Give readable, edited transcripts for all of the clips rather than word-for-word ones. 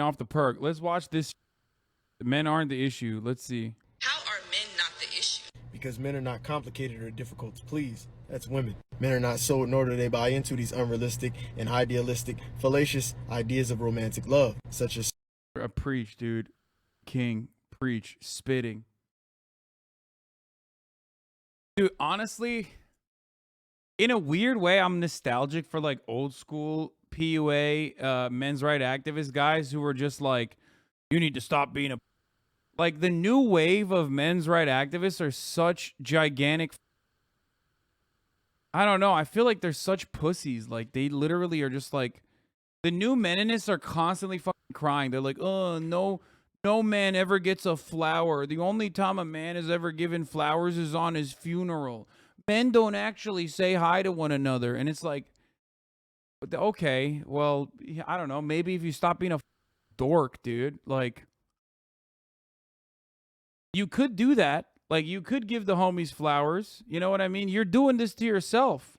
off the perk. Let's watch this. Men aren't the issue. Let's see. How are men not the issue? Because men are not complicated or difficult to please. That's women. Men are not sold nor do they buy into these unrealistic and idealistic, fallacious ideas of romantic love, such as preach, dude. King, preach, spitting. Dude, honestly, in a weird way, I'm nostalgic for like old school PUA, men's right activist guys who were just like, you need to stop being a... Like, the new wave of men's right activists are such gigantic... I don't know. I feel like they're such pussies. Like, they literally are just like... The new meninists are constantly fucking crying. They're like, oh, no man ever gets a flower. The only time a man is ever given flowers is on his funeral. Men don't actually say hi to one another. And it's like, okay, well, I don't know. Maybe if you stop being a dork, dude. Like, you could do that. Like, you could give the homies flowers. You know what I mean? You're doing this to yourself.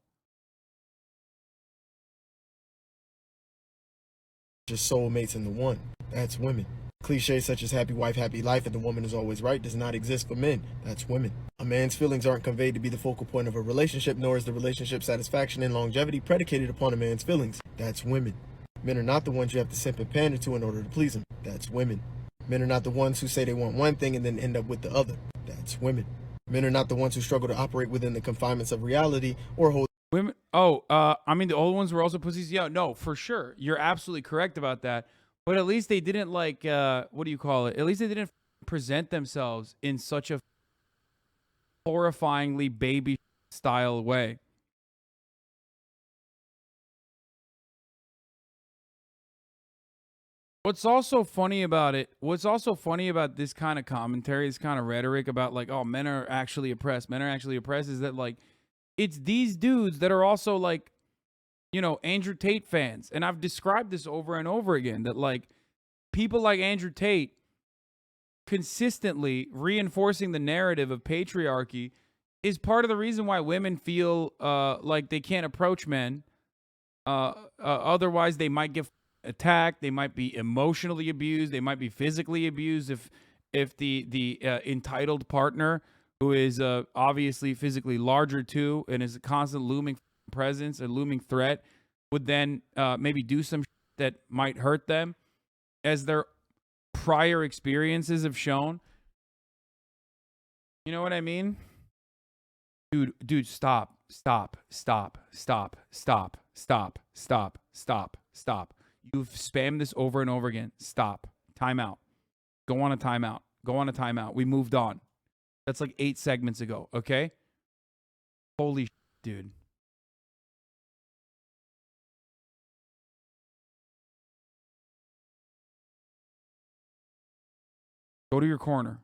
just soulmates in the one. That's women. Cliches such as happy wife, happy life, and the woman is always right does not exist for men. That's women. A man's feelings aren't conveyed to be the focal point of a relationship, nor is the relationship satisfaction and longevity predicated upon a man's feelings. That's women. Men are not the ones you have to simp and pander to in order to please them. That's women. Men are not the ones who say they want one thing and then end up with the other. That's women. Men are not the ones who struggle to operate within the confinements of reality or hold... Women, I mean, the old ones were also pussies. Yeah, no, for sure. You're absolutely correct about that. But at least they didn't like, what do you call it? At least they didn't present themselves in such a horrifyingly baby style way. What's also funny about this kind of commentary, this kind of rhetoric about like, oh, men are actually oppressed, is that like, it's these dudes that are also like, you know, Andrew Tate fans. And I've described this over and over again, that like people like Andrew Tate consistently reinforcing the narrative of patriarchy is part of the reason why women feel like they can't approach men. Otherwise, they might get attacked. They might be emotionally abused. They might be physically abused if the entitled partner, who is obviously physically larger too and is a constant looming presence, a looming threat, would then maybe do some that might hurt them, as their prior experiences have shown. You know what I mean? Dude, stop. You've spammed this over and over again. Stop. Time out. Go on a timeout. We moved on. That's like 8 segments ago, okay? Holy shit, dude. Go to your corner.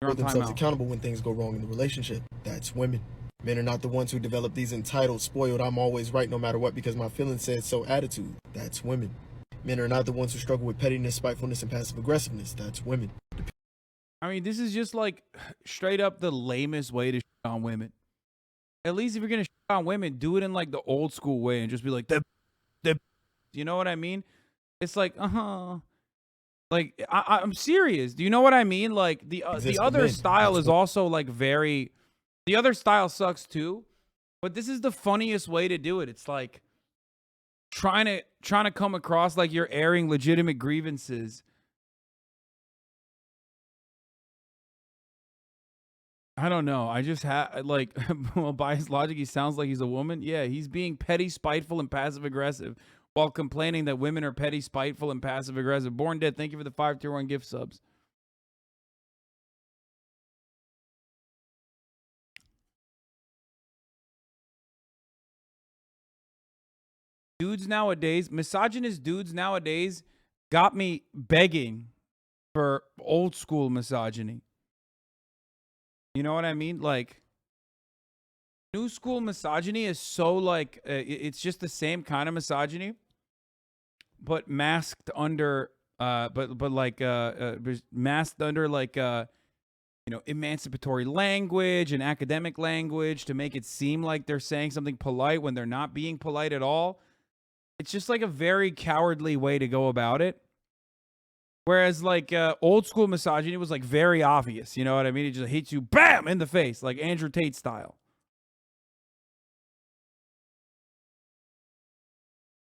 You're on themselves timeout. accountable when things go wrong in the relationship. That's women. Men are not the ones who develop these entitled, spoiled, I'm always right no matter what because my feelings said so attitude. That's women. Men are not the ones who struggle with pettiness, spitefulness, and passive aggressiveness. That's women. I mean, this is just like straight up the lamest way to shit on women. At least if you're going to shit on women, do it in like the old school way and just be like, you know what I mean? It's like, like, I'm serious. Do you know what I mean? Like, the other style is also like very... The other style sucks too, but this is the funniest way to do it. It's like trying to come across like you're airing legitimate grievances. I don't know. I just like, well, by his logic, he sounds like he's a woman. Yeah, he's being petty, spiteful, and passive aggressive while complaining that women are petty, spiteful, and passive aggressive. Born Dead, thank you for the 5 tier 1 gift subs. Misogynist dudes nowadays got me begging for old school misogyny. You know what I mean? Like, new school misogyny is so like, it's just the same kind of misogyny, but masked under, masked under like, you know, emancipatory language and academic language to make it seem like they're saying something polite when they're not being polite at all. It's just like a very cowardly way to go about it. Whereas like old school misogyny was like very obvious. You know what I mean? It just hits you, bam, in the face, like Andrew Tate style.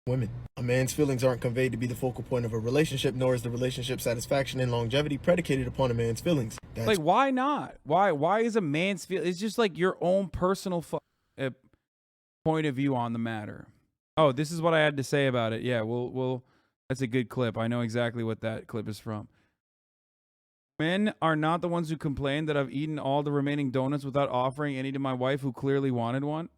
Women. A man's feelings aren't conveyed to be the focal point of a relationship, nor is the relationship satisfaction and longevity predicated upon a man's feelings. That's Like, why not? Why is a man's feel? It's just like your own personal point of view on the matter. Oh, this is what I had to say about it. Yeah, we'll. That's a good clip. I know exactly what that clip is from. Men are not the ones who complain that I've eaten all the remaining donuts without offering any to my wife who clearly wanted one.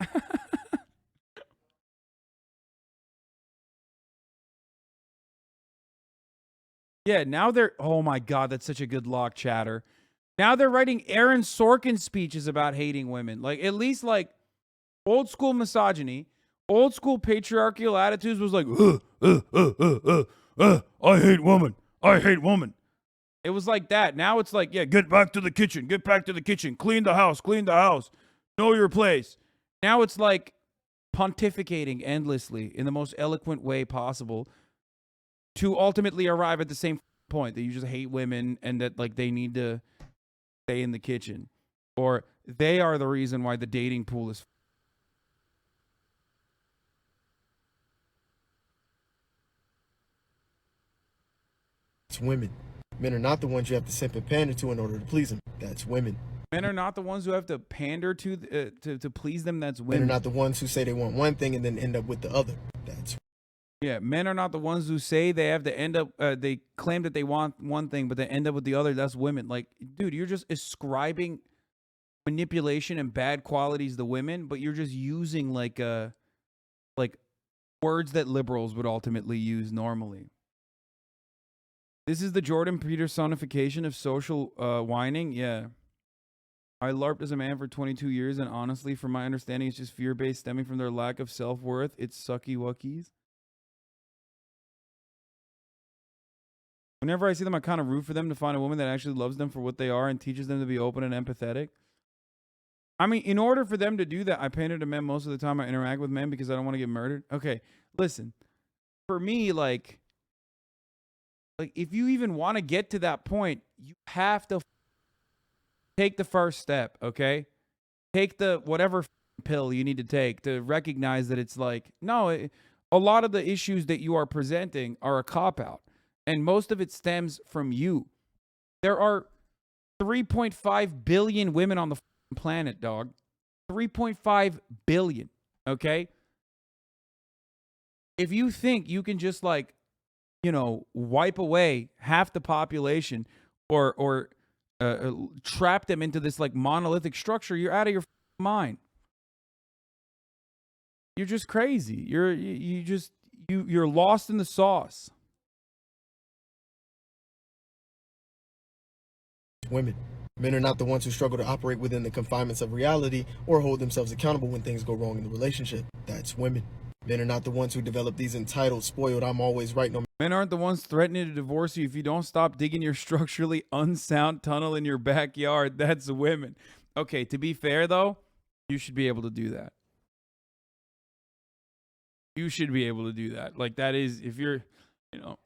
Yeah, now they're, oh my God, that's such a good lock, chatter. Now they're writing Aaron Sorkin speeches about hating women. Like, at least like old school misogyny, old school patriarchal attitudes was like, I hate women. I hate women. It was like that. Now it's like, yeah, get back to the kitchen. Get back to the kitchen. Clean the house. Clean the house. Know your place. Now it's like pontificating endlessly in the most eloquent way possible to ultimately arrive at the same point that you just hate women and that like they need to stay in the kitchen, or they are the reason why the dating pool is. women. Men are not the ones you have to simp and pander to in order to please them. That's women. Men are not the ones who have to pander to please them. That's Men women. are not the ones who say they want one thing and then end up with the other. That's Yeah, men are not the ones who say they have to end up, they claim that they want one thing, but they end up with the other. That's women. Like, dude, you're just ascribing manipulation and bad qualities to women, but you're just using like words that liberals would ultimately use normally. This is the Jordan Petersonification of social whining. Yeah. I LARPed as a man for 22 years, and honestly, from my understanding, it's just fear-based stemming from their lack of self-worth. It's sucky wuckies. Whenever I see them, I kind of root for them to find a woman that actually loves them for what they are and teaches them to be open and empathetic. I mean, in order for them to do that, I pander to men most of the time. I interact with men because I don't want to get murdered. Okay, listen. For me, like if you even want to get to that point, you have to take the first step, okay? Take the whatever pill you need to take to recognize that it's like, no, a lot of the issues that you are presenting are a cop-out. And most of it stems from you. There are 3.5 billion women on the planet, dog. 3.5 billion, okay? If you think you can just like, you know, wipe away half the population or trap them into this like monolithic structure, you're out of your mind. You're just crazy. You're lost in the sauce. women. Men are not the ones who struggle to operate within the confinements of reality or hold themselves accountable when things go wrong in the relationship. That's women. Men are not the ones who develop these entitled, spoiled, I'm always right no. Men aren't the ones threatening to divorce you if you don't stop digging your structurally unsound tunnel in your backyard. That's women. Okay, to be fair though, you should be able to do that. You should be able to do that. Like that is, if you're, you know,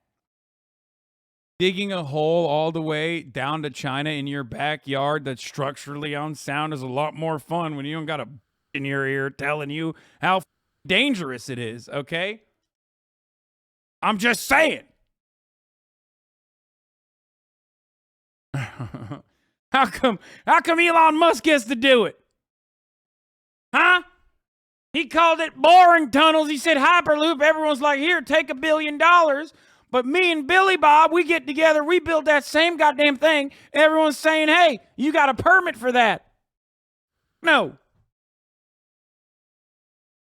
digging a hole all the way down to China in your backyard that's structurally unsound is a lot more fun when you don't got a in your ear telling you how dangerous it is, okay? I'm just saying. How come Elon Musk gets to do it? Huh? He called it boring tunnels. He said Hyperloop. Everyone's like, here, take $1 billion. But me and Billy Bob, we get together, we build that same goddamn thing. Everyone's saying, hey, you got a permit for that. No.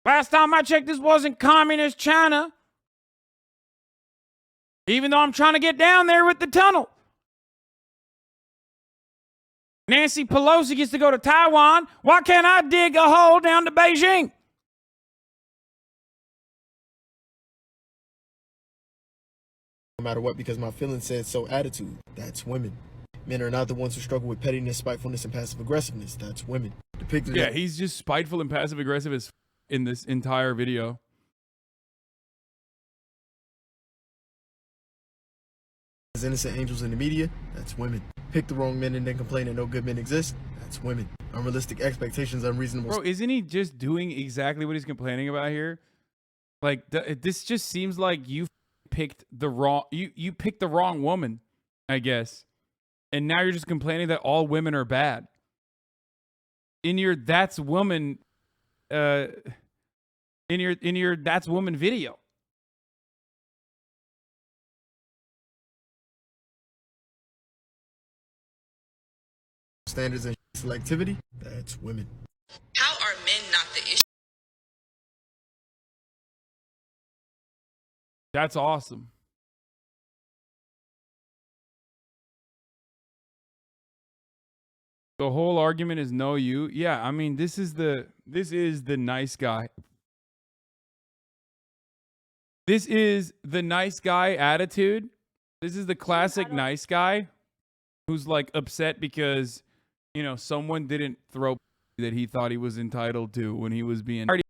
Last time I checked, this wasn't communist China. Even though I'm trying to get down there with the tunnel. Nancy Pelosi gets to go to Taiwan. Why can't I dig a hole down to Beijing? No matter what, because my feelings said so attitude. That's women. Men are not the ones who struggle with pettiness, spitefulness, and passive aggressiveness. That's women. Depicted yeah, he's just spiteful and passive aggressive as in this entire video. as innocent angels in the media, that's women. Pick the wrong men and then complain that no good men exist, that's women. Unrealistic expectations, unreasonable. Bro, isn't he just doing exactly what he's complaining about here? Like this just seems like you picked the wrong you picked the wrong woman, I guess. And now you're just complaining that all women are bad. In your that's woman in your that's woman video. Standards and selectivity, that's women. How are men not the issue? That's awesome. The whole argument is no you. Yeah, I mean this is the nice guy. This is the nice guy attitude. This is the classic nice guy who's like upset because, you know, someone didn't throw that he thought he was entitled to when he was being